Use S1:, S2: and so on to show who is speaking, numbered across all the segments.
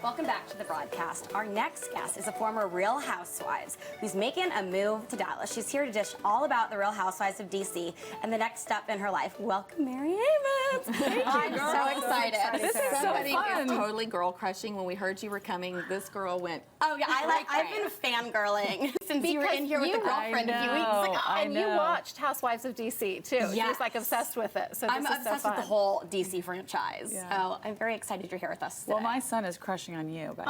S1: Welcome back to the broadcast. Our next guest is a former Real Housewives who's making a move to Dallas. She's here to dish all about the Real Housewives of DC and the next step in her life. Welcome, Mary Amons.
S2: I'm so excited.
S3: This is so fun.
S2: Is totally girl crushing. When we heard you were coming, this girl went.
S1: Oh yeah, I've been fangirling since you were in here with a girlfriend a few weeks ago.
S3: And you watched Housewives of DC too.
S1: Yes.
S3: She was like obsessed with it. So
S1: I'm
S3: this is
S1: obsessed
S3: so
S1: with
S3: fun.
S1: the whole DC franchise.
S4: Yeah.
S1: So I'm very excited you're here with us today.
S4: Well, my son is crushing on you. But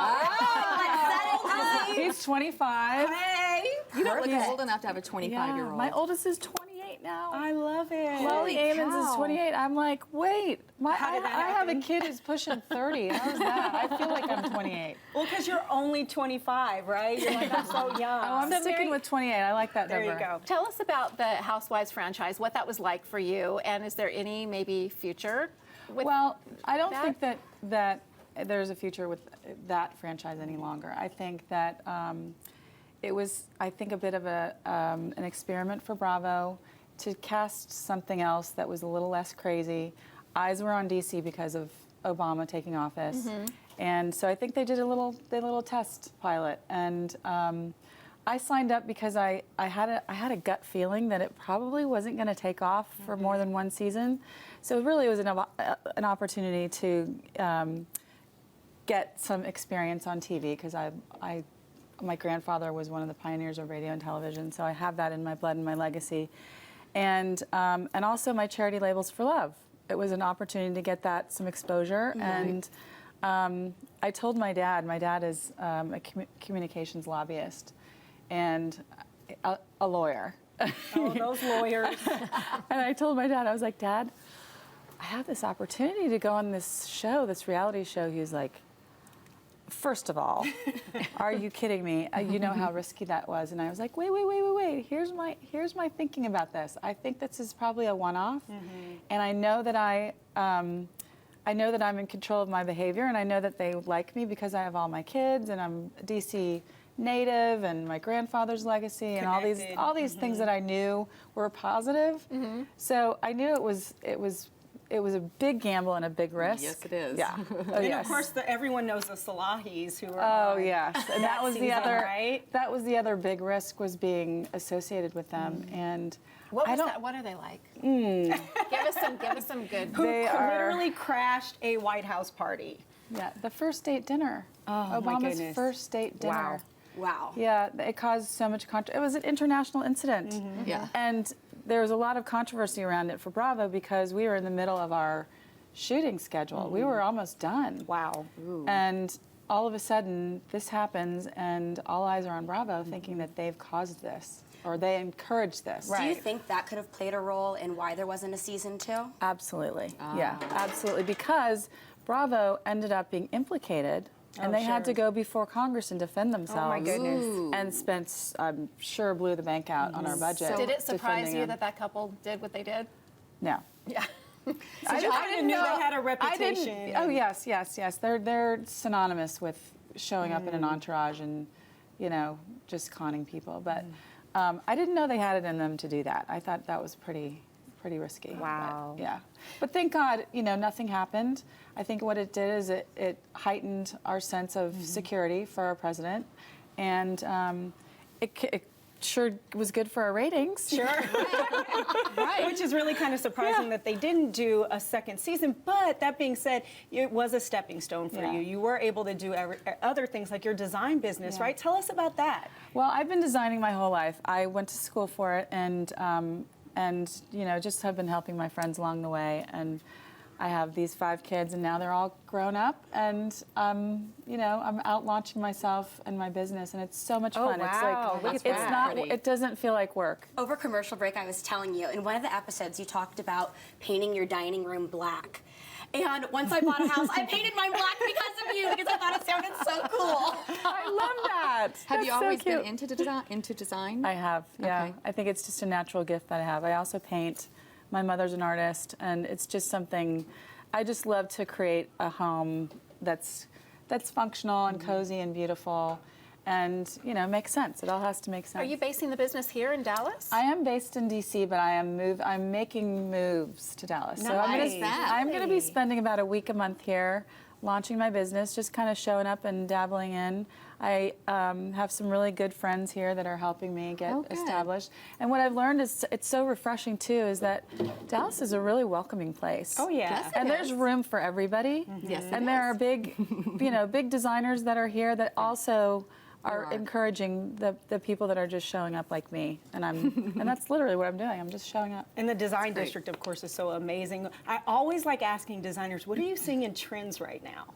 S1: He's
S4: he's 25.
S1: Hey!
S2: You don't look old enough to have a 25-year-old.
S4: My oldest is 28 now.
S5: I love it.
S4: Lily Amons is 28. I'm like, wait,
S5: How did that
S4: I have a
S5: happen?
S4: kid who's pushing 30. How's that? I feel like I'm 28.
S5: Well, because you're only 25, right? You're like, I'm so young.
S4: Oh, I'm sticking with 28. I like that
S5: There
S4: number.
S5: you go.
S3: Tell us about the Housewives franchise, what that was like for you, and is there any maybe future? With
S4: Well, I don't
S3: that?
S4: think that there's a future with that franchise any longer. I think that it was, I think, a bit of an experiment for Bravo to cast something else that was a little less crazy. Eyes were on DC because of Obama taking office, and so I think they did a little test pilot. And I signed up because I had a gut feeling that it probably wasn't going to take off for more than one season. So really, it was an opportunity to get some experience on TV because my grandfather was one of the pioneers of radio and television, so I have that in my blood and my legacy, and also my charity Labels for Love. It was an opportunity to get that some exposure, and I told my dad. My dad is a communications lobbyist and a lawyer.
S5: Oh, those lawyers.
S4: And I told my dad, I was like, Dad, I have this opportunity to go on this show, this reality show. He was like, first of all, are you kidding me? You know how risky that was. And I was like, wait. Here's my thinking about this. I think this is probably a one-off, and I know that I'm in control of my behavior, and I know that they like me because I have all my kids, and I'm a DC native, and my grandfather's legacy, and all these things that I knew were positive. So I knew it was a big gamble and a big risk.
S2: Yes, it is.
S4: Yeah. Oh,
S5: And
S4: yes.
S5: of course, everyone knows the Salahis who are
S4: Oh
S5: on
S4: yes, and that was the
S5: season,
S4: other.
S5: right?
S4: That was the other big risk, was being associated with them, and
S3: what
S4: I
S3: was
S4: don't.
S3: that? What are they like? Give us some good.
S5: Who
S4: They are-
S5: literally crashed a White House party.
S4: Yeah, the first date dinner.
S5: Oh, my
S4: Obama's
S5: goodness.
S4: first date dinner.
S1: Wow.
S4: Yeah, it caused so much It was an international incident.
S2: Yeah.
S4: And there was a lot of controversy around it for Bravo because we were in the middle of our shooting schedule. We were almost done.
S5: Wow.
S4: And all of a sudden, this happens, and all eyes are on Bravo, thinking that they've caused this or they encouraged this.
S1: Do you think that could have played a role in why there wasn't a season 2?
S4: Absolutely. Yeah, absolutely. Because Bravo ended up being implicated, and they had to go before Congress and defend themselves.
S5: Oh, my goodness.
S4: And spent, I'm sure, blew the bank out on our budget.
S3: Did it surprise
S4: defending
S3: you
S4: them.
S3: that couple did what they did?
S4: No.
S3: Yeah.
S5: I didn't know they had a reputation.
S4: Oh yes. They're synonymous with showing up in an entourage and, just conning people. But I didn't know they had it in them to do that. I thought that was pretty risky.
S5: Wow.
S4: But, yeah. But thank God, nothing happened. I think what it did is it heightened our sense of security for our president, and it sure was good for our ratings.
S5: Sure. Right. Which is really kind of surprising that they didn't do a second season. But that being said, it was a stepping stone for you. You were able to do other things like your design business, right? Tell us about that.
S4: Well, I've been designing my whole life. I went to school for it, and just have been helping my friends along the way. And I have these 5 kids, and now they're all grown up, and I'm out launching myself and my business, and it's so much fun.
S5: wow. Look
S4: It's
S5: at
S4: like
S5: that.
S4: not. It doesn't feel like work.
S1: Over commercial break, I was telling you, in one of the episodes, you talked about painting your dining room black. And once I bought a house, I painted mine black because of you, because I thought it sounded so cool.
S4: I love that.
S2: Have you
S4: That's so
S2: always been
S4: cute.
S2: into design?
S4: I have. Yeah.
S2: Okay.
S4: I think it's just a natural gift that I have. I also paint. My mother's an artist, and it's just something. I just love to create a home that's functional and cozy and beautiful, and makes sense. It all has to make sense.
S3: Are you basing the business here in Dallas?
S4: I am based in DC, but I'm making moves to Dallas. So
S5: Nice.
S4: I'm going to be spending about a week a month here, launching my business, just kind of showing up and dabbling in. I have some really good friends here that are helping me get
S2: Oh, good.
S4: established. And what I've learned is it's so refreshing too is that Dallas is a really welcoming place.
S5: Oh yeah.
S2: Yes,
S4: And
S2: it
S4: there's
S2: is.
S4: room for everybody.
S2: Yes, it
S4: And there
S2: is.
S4: are big, big designers that are here that also are
S2: are.
S4: encouraging the people that are just showing up like me. And and that's literally what I'm doing. I'm just showing up.
S5: And the design
S2: great.
S5: district, of course, is so amazing. I always like asking designers, what are you seeing in trends right now?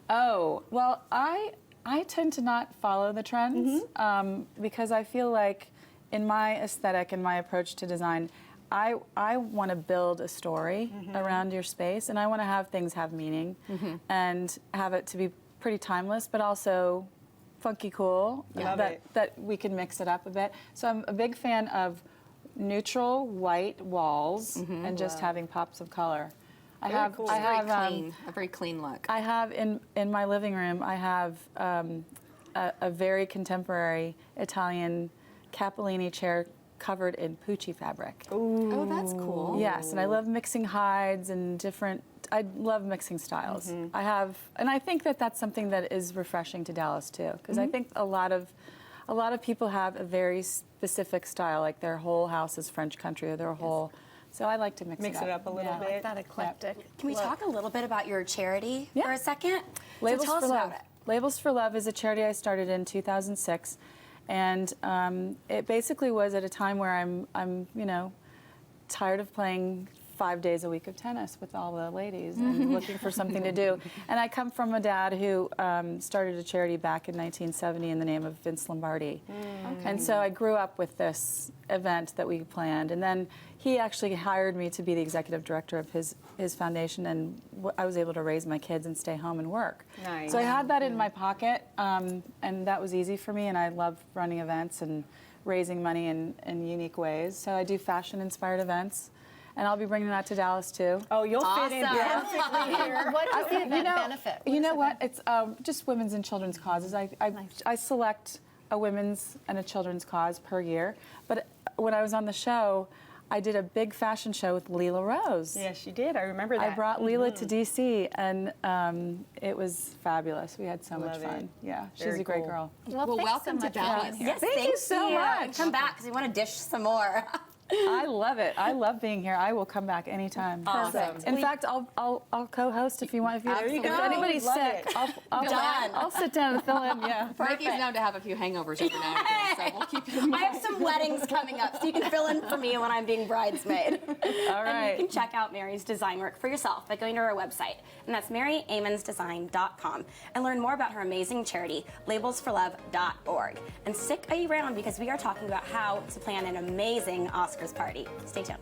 S4: Oh, well, I tend to not follow the trends because I feel like in my aesthetic and my approach to design, I want to build a story around your space, and I want to have things have meaning and have it to be pretty timeless, but also funky cool,
S5: Love it.
S4: that we can mix it up a bit. So I'm a big fan of neutral white walls and just having pops of color. I have
S5: cool.
S4: I have
S2: A very clean look.
S4: I have in my living room, I have a very contemporary Italian Capellini chair covered in Pucci fabric.
S2: Oh, that's cool.
S4: Yes, and I love mixing hides and I love mixing styles. And I think that that's something that is refreshing to Dallas too, because I think a lot of people have a very specific style, like their whole house is French country or their whole. So I like to mix
S5: it up a little
S4: Yeah.
S5: bit.
S3: That eclectic.
S1: Can we talk a little bit about your charity
S4: Yeah.
S1: for a second?
S4: Labels
S1: so tell
S4: for
S1: us
S4: Love.
S1: about it.
S4: Labels for Love is a charity I started in 2006, and it basically was at a time where I'm tired of playing 5 days a week of tennis with all the ladies and looking for something to do. And I come from a dad who started a charity back in 1970 in the name of Vince Lombardi. And so I grew up with this event that we planned. And then he actually hired me to be the executive director of his foundation, and I was able to raise my kids and stay home and work.
S5: Nice.
S4: So I had that in my pocket, and that was easy for me, and I love running events and raising money in unique ways. So I do fashion-inspired events. And I'll be bringing that to Dallas too.
S5: Oh, you'll fit in
S1: Awesome.
S5: perfectly here.
S3: What does the event benefit?
S4: You know what? It's just women's and children's causes. I select a women's and a children's cause per year. But when I was on the show, I did a big fashion show with Leela Rose.
S5: Yes, you did. I remember that.
S4: I brought Leela to DC, and it was fabulous. We had so much
S5: Love it.
S4: fun. Yeah, she's
S5: Very
S4: a great
S5: cool.
S4: girl.
S2: Well,
S3: thanks
S2: welcome
S3: so
S2: to
S3: much for being
S2: Dallas.
S3: here.
S1: Yes,
S4: Thank you so much.
S1: And come back because we want to dish some more.
S4: I love it. I love being here. I will come back anytime.
S1: Awesome.
S4: In fact, I'll co-host if you want.
S5: There you
S4: If
S5: go.
S4: anybody's
S5: Love
S4: sick,
S5: it.
S4: I'll sit down and fill in. Yeah.
S2: Frankie's known to have a few hangovers every now and again, so we'll keep you in
S1: I
S2: mind.
S1: have some weddings coming up, so you can fill in for me when I'm being bridesmaid.
S4: All
S1: And
S4: right.
S1: you can check out Mary's design work for yourself by going to her website, and that's MaryAmonsDesign.com, and learn more about her amazing charity, labelsforlove.org. And stick around because we are talking about how to plan an amazing Oscars party. Stay tuned.